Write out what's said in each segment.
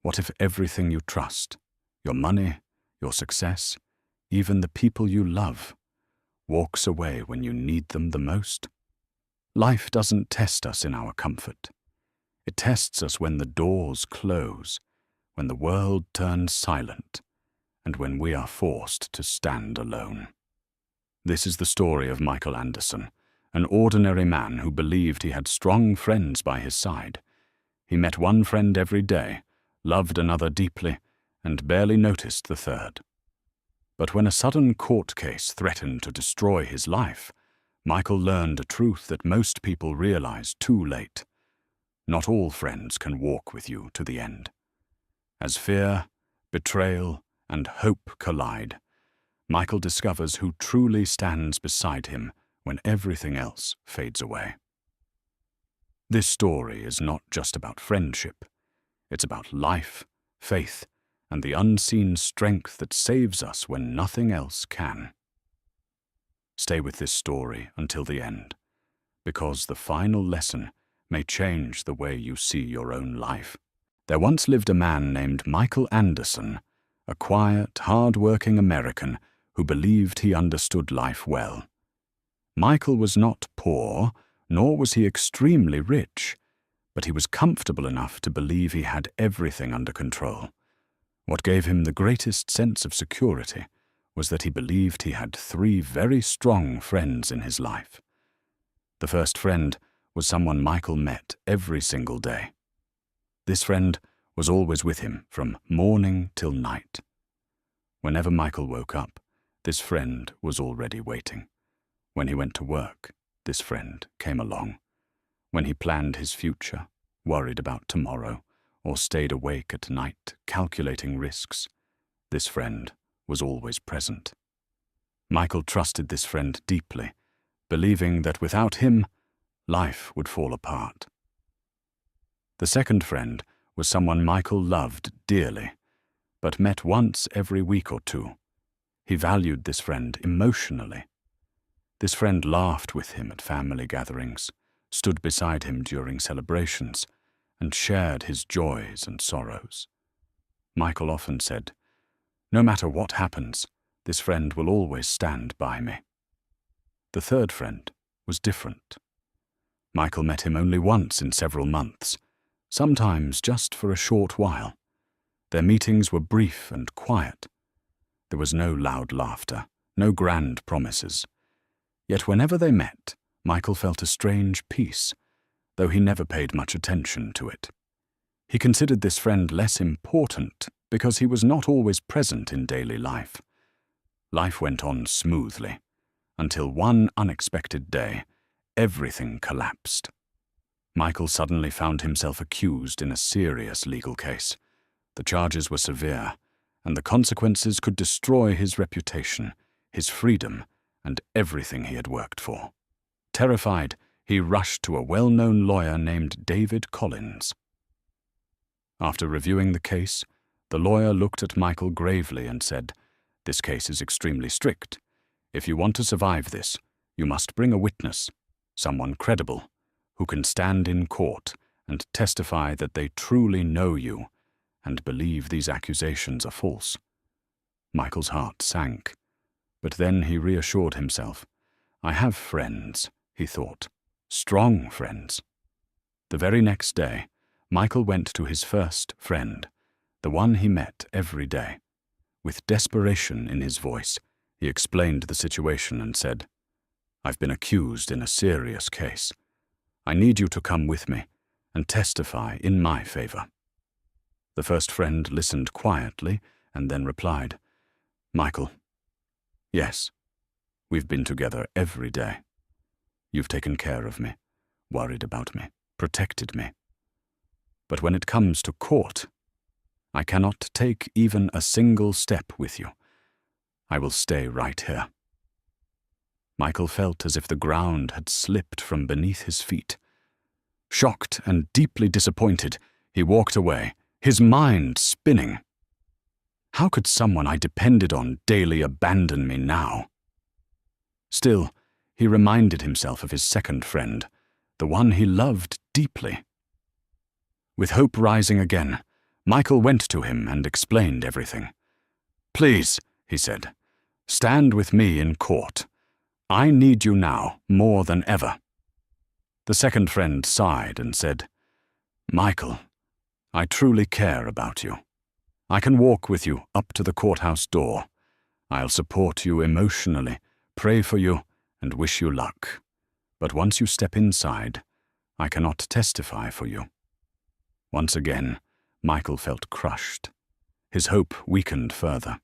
What if everything you trust, your money, your success, even the people you love, walks away when you need them the most? Life doesn't test us in our comfort. It tests us when the doors close, when the world turns silent, and when we are forced to stand alone. This is the story of Michael Anderson, an ordinary man who believed he had strong friends by his side. He met one friend every day, loved another deeply, and barely noticed the third. But when a sudden court case threatened to destroy his life, Michael learned a truth that most people realize too late. Not all friends can walk with you to the end. As fear, betrayal, and hope collide, Michael discovers who truly stands beside him when everything else fades away. This story is not just about friendship. It's about life, faith, and the unseen strength that saves us when nothing else can. Stay with this story until the end, because the final lesson may change the way you see your own life. There once lived a man named Michael Anderson, a quiet, hard-working American who believed he understood life well. Michael was not poor, nor was he extremely rich, but he was comfortable enough to believe he had everything under control. What gave him the greatest sense of security was that he believed he had 3 very strong friends in his life. The first friend was someone Michael met every single day. This friend was always with him from morning till night. Whenever Michael woke up, this friend was already waiting. When he went to work, this friend came along. When he planned his future, worried about tomorrow, or stayed awake at night calculating risks, this friend was always present. Michael trusted this friend deeply, believing that without him, life would fall apart. The second friend was someone Michael loved dearly, but met once every week or two. He valued this friend emotionally. This friend laughed with him at family gatherings, stood beside him during celebrations, and shared his joys and sorrows. Michael often said, "No matter what happens, this friend will always stand by me." The third friend was different. Michael met him only once in several months, sometimes just for a short while. Their meetings were brief and quiet. There was no loud laughter, no grand promises. Yet whenever they met, Michael felt a strange peace, though he never paid much attention to it. He considered this friend less important because he was not always present in daily life. Life went on smoothly, until one unexpected day, everything collapsed. Michael suddenly found himself accused in a serious legal case. The charges were severe, and the consequences could destroy his reputation, his freedom, and everything he had worked for. Terrified, he rushed to a well-known lawyer named David Collins. After reviewing the case, the lawyer looked at Michael gravely and said, "This case is extremely strict. If you want to survive this, you must bring a witness, someone credible, who can stand in court and testify that they truly know you and believe these accusations are false." Michael's heart sank, but then he reassured himself. "I have friends," he thought, "strong friends." The very next day, Michael went to his first friend, the one he met every day. With desperation in his voice, he explained the situation and said, "I've been accused in a serious case. I need you to come with me and testify in my favor." The first friend listened quietly and then replied, "Michael, yes, we've been together every day. You've taken care of me, worried about me, protected me. But when it comes to court, I cannot take even a single step with you. I will stay right here." Michael felt as if the ground had slipped from beneath his feet. Shocked and deeply disappointed, he walked away, his mind spinning. How could someone I depended on daily abandon me now? Still, he reminded himself of his second friend, the one he loved deeply. With hope rising again, Michael went to him and explained everything. "Please," he said, "stand with me in court. I need you now more than ever." The second friend sighed and said, "Michael, I truly care about you. I can walk with you up to the courthouse door. I'll support you emotionally, pray for you, and wish you luck. But once you step inside, I cannot testify for you." Once again, Michael felt crushed. His hope weakened further.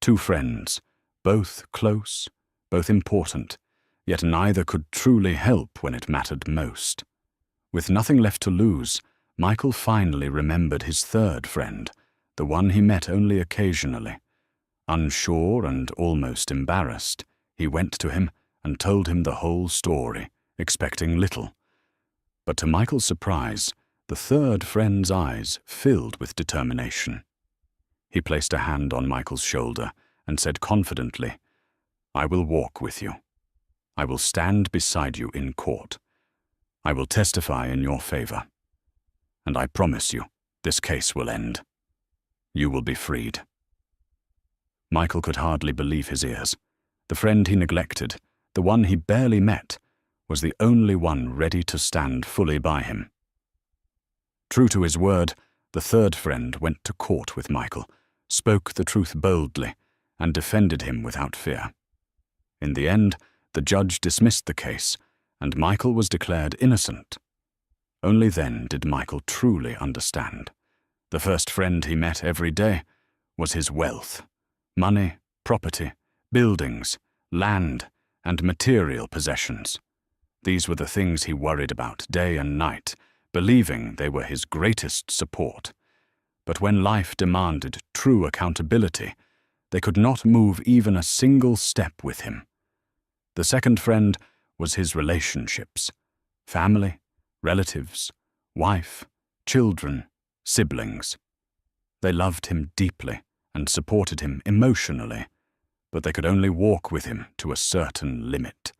Two friends, both close, both important, yet neither could truly help when it mattered most. With nothing left to lose, Michael finally remembered his third friend, the one he met only occasionally. Unsure and almost embarrassed, he went to him and told him the whole story, expecting little. But to Michael's surprise, the third friend's eyes filled with determination. He placed a hand on Michael's shoulder and said confidently, "I will walk with you. I will stand beside you in court. I will testify in your favor. And I promise you, this case will end. You will be freed." Michael could hardly believe his ears. The friend he neglected, the one he barely met, was the only one ready to stand fully by him. True to his word, the third friend went to court with Michael, spoke the truth boldly, and defended him without fear. In the end, the judge dismissed the case, and Michael was declared innocent. Only then did Michael truly understand. The first friend he met every day was his wealth. Money, property, buildings, land, and material possessions. These were the things he worried about day and night, believing they were his greatest support. But when life demanded true accountability, they could not move even a single step with him. The second friend was his relationships: family, relatives, wife, children, siblings. They loved him deeply and supported him emotionally, but they could only walk with him to a certain limit.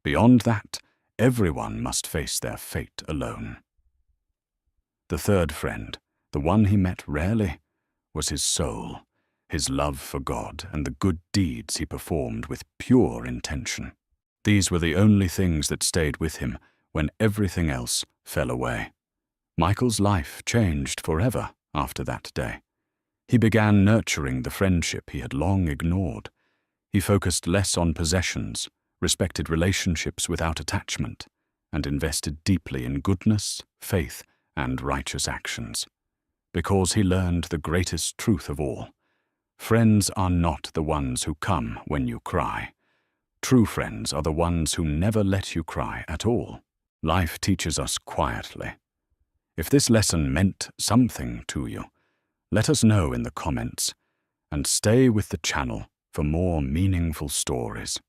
Beyond that, everyone must face their fate alone. The third friend, the one he met rarely, was his soul, his love for God and the good deeds he performed with pure intention. These were the only things that stayed with him when everything else fell away. Michael's life changed forever after that day. He began nurturing the friendship he had long ignored. He focused less on possessions, respected relationships without attachment, and invested deeply in goodness, faith, and righteous actions. Because he learned the greatest truth of all: friends are not the ones who come when you cry. True friends are the ones who never let you cry at all. Life teaches us quietly. If this lesson meant something to you, let us know in the comments, and stay with the channel for more meaningful stories.